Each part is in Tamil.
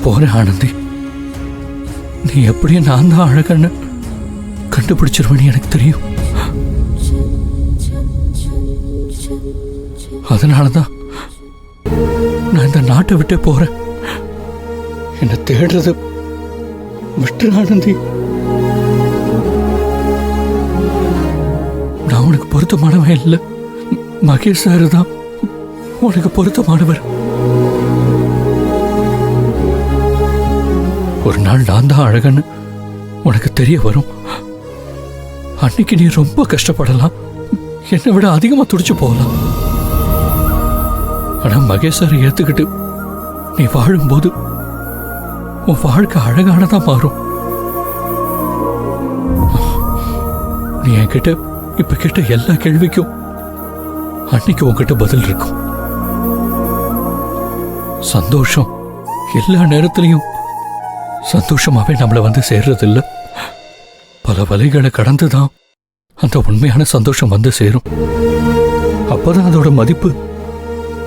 போறேன் ஆனந்தி. நீ எப்படியும் நான் தான் அழகன்னு கண்டுபிடிச்சிருவேன்னு எனக்கு தெரியும். அதனாலதான் நான் இந்த நாட்டை விட்டே போறேன். என்னை தேடுறது விட்டு ஆனந்தி. நான் உனக்கு பொருத்தமானவன் இல்லை. மகேஷ் சார் தான் உனக்கு பொருத்தமானவர். ஒரு நாள் நான் தான் அழகன்னு உனக்கு தெரிய வரும். அன்னைக்கு நீ ரொம்ப கஷ்டப்படலாம், என்னை விட அதிகமா துடிச்சு போகலாம். ஆனா மகேஷ் சார் ஏத்துக்கிட்டு நீ வாழும்போது உன் வாழ்க்கை அழகானதா மாறும். நீ என்கிட்ட இப்ப கேட்ட எல்லா கேள்விக்கும் அன்னைக்கு உன்கிட்ட பதில் இருக்கும். சந்தோஷம் எல்லா நேரத்திலையும் சந்தோஷமாவே நம்மளை வந்து சேர்றதில்லை. பல வலைகளை கடந்துதான் அந்த உண்மையான சந்தோஷம் வந்து சேரும். அப்பதான் அதோட மதிப்பு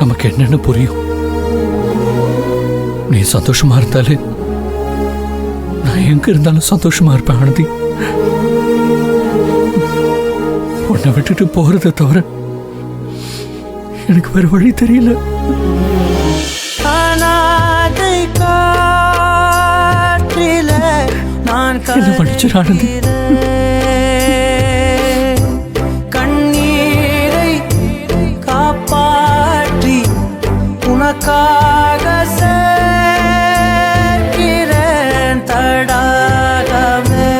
நமக்கு என்னன்னு புரியும். நீ சந்தோஷமா இருந்தாலே நான் எங்க இருந்தாலும் சந்தோஷமா இருப்பேன் ஆனந்தி. உன்னை விட்டுட்டு போறதை தவிர எனக்கு வேற வழி தெரியல. என்ன மன்னிச்சிரு ஆனந்தி. கண்ணீரை காப்பாற்றி உனக்காக சேர்க்கிறேன் தடாகமே.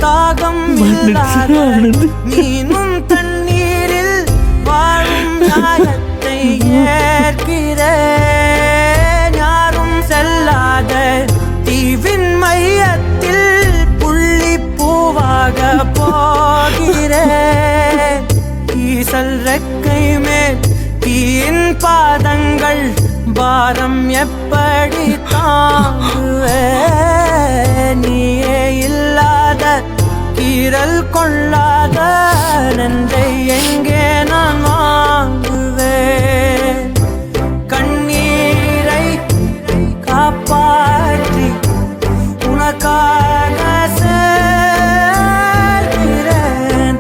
தாகம் மீனும் தண்ணீரில் வாழும் நியாயத்தை ஏற்கிறேன். யாரும் செல்லாத தீவின் மையத்தில் புள்ளி பூவாக போகிறேன். ஈசல் ரெக்கை மேல் தீயின் பாதங்கள் பாரம் எப்படி தாங்குவே. நீயே இல்லாத கீரல் கொள்ளாத நன்றை எங்கே நான் வாங்குவேன். கண்ணீரை காப்பாற்றி உனக்காக சேர்க்கிறேன்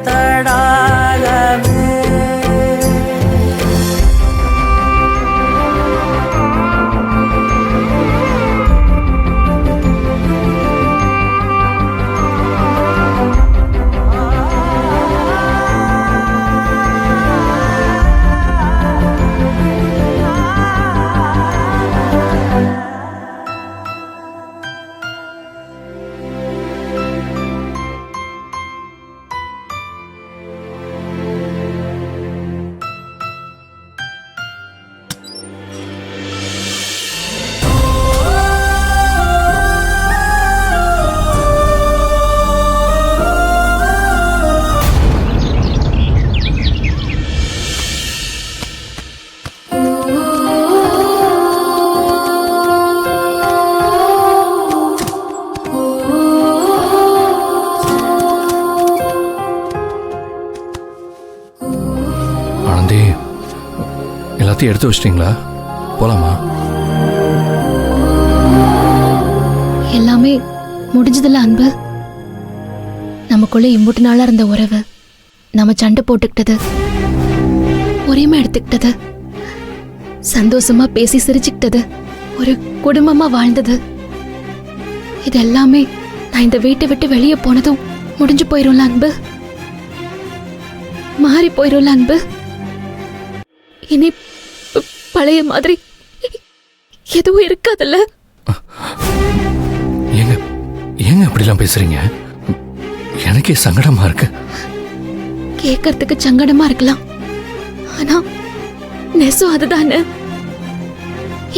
தடாகமே. எல்லாத்தையும் எடுத்து வச்சிட்டீங்களா? போலாமா? எல்லாமே முடிஞ்சதில்ல அன்பு. நமக்குள்ள இம்புட்டு நாளா இருந்த உறவு, நம்ம சண்டை போட்டுக்கிட்டது, உரிமை எடுத்துக்கிட்டது, சந்தோஷமா பேசி சிரிச்சுக்கிட்டது, ஒரு குடும்பமா வாழ்ந்தது, இது எல்லாமே நான் இந்த வீட்டை விட்டு வெளியே போனதும் முடிஞ்சு போயிரும்ல அன்பு. மாறி போயிரும்ல அன்பு. இனி பழைய மாதிரி எதுவும் இருக்காதுல்ல. ஏங்க ஏங்க அப்படிலாம் பேசுறீங்க? எனக்கே சங்கடமா இருக்கு. கேட்கறதுக்கு சங்கடமா இருக்கலாம், ஆனா நெசம் அதுதானே.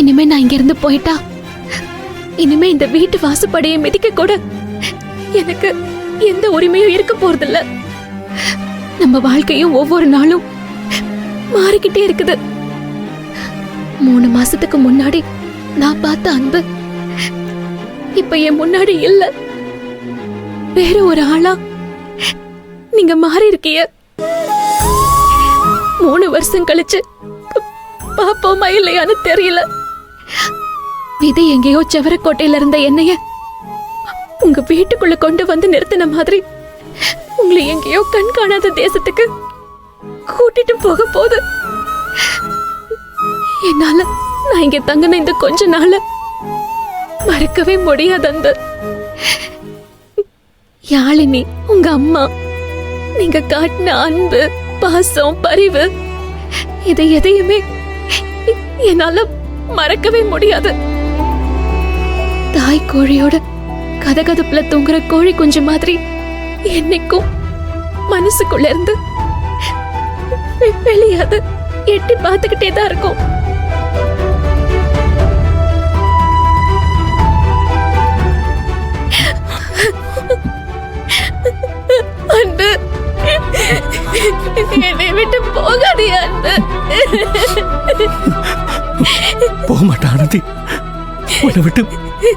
இனிமே நான் இங்க இருந்து போயிட்டா, இனிமே இந்த வீட்டு வாசப்படியை மிதிக்க கூட எனக்கு எந்த உரிமையும் இருக்க போறதில்ல. நம்ம வாழ்க்கையும் ஒவ்வொரு நாளும் மாறிக்கிட்டே இருக்குது. 3 மாசத்துக்கு முன்னாடி நான் பார்த்த அன்பு இப்ப என் முன்னாடி இல்ல. வேற ஒரு ஆளா நீங்க மாறி இருக்கீங்க. 3 வருஷம் கழிச்சு பாப்போமா இல்லையான்னு தெரியல. விதி எங்கேயோ செவரக்கோட்டையில இருந்த என்னைய உங்க வீட்டுக்குள்ள கொண்டு வந்து நிறுத்தின மாதிரி உங்களை எங்கேயோ கண் காணாத தேசத்துக்கு கூட்டிட்டு போக போகுது. என்னால நான் இங்க தங்கின இந்த கொஞ்ச நாள மறக்கவே முடியாது. அந்த யாழினி, உங்க அம்மா, நீங்க காட்டின அன்பு, பாசம், பரிவு, இதை எதையுமே என்னால மறக்கவே முடியாது. தாய் கோழியோட கதகதப்புல தூங்குற கோழி குஞ்சு மாதிரி என்னைக்கும் மனசுக்குள்ள இருந்து வெளியாது எட்டி பார்த்துக்கிட்டே தான் இருக்கும். அன்பு, என்னை விட்டு போகாதே அன்பு. போக மாட்டேன் ஆனந்தி, உன்னை விட்டு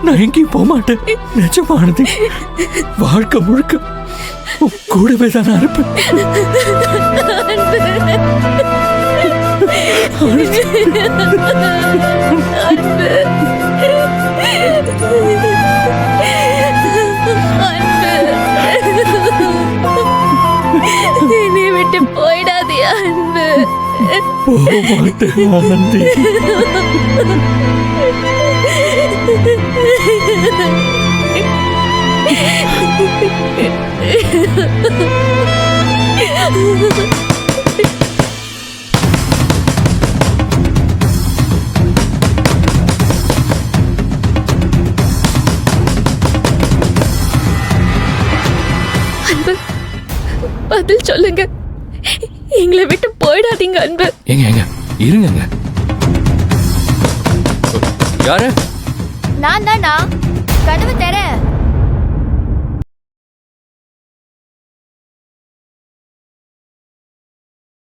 நான் எங்கேயும் போக மாட்டேன். நிஜமா ஆனந்தி, வாழ்க்கை முழுக்க உன் கூடவே தான் நான் இருப்பேன். என்னை விட்டு போயிடாதே அன்பு. போக மாட்டேன் ஆனந்தி. அன்பு, பதில் சொல்லுங்க. எங்களை விட்டு போயிடாதீங்க அன்பு. எங்க எங்க இருங்க. யாரு? நான் தானா? கதவு தர.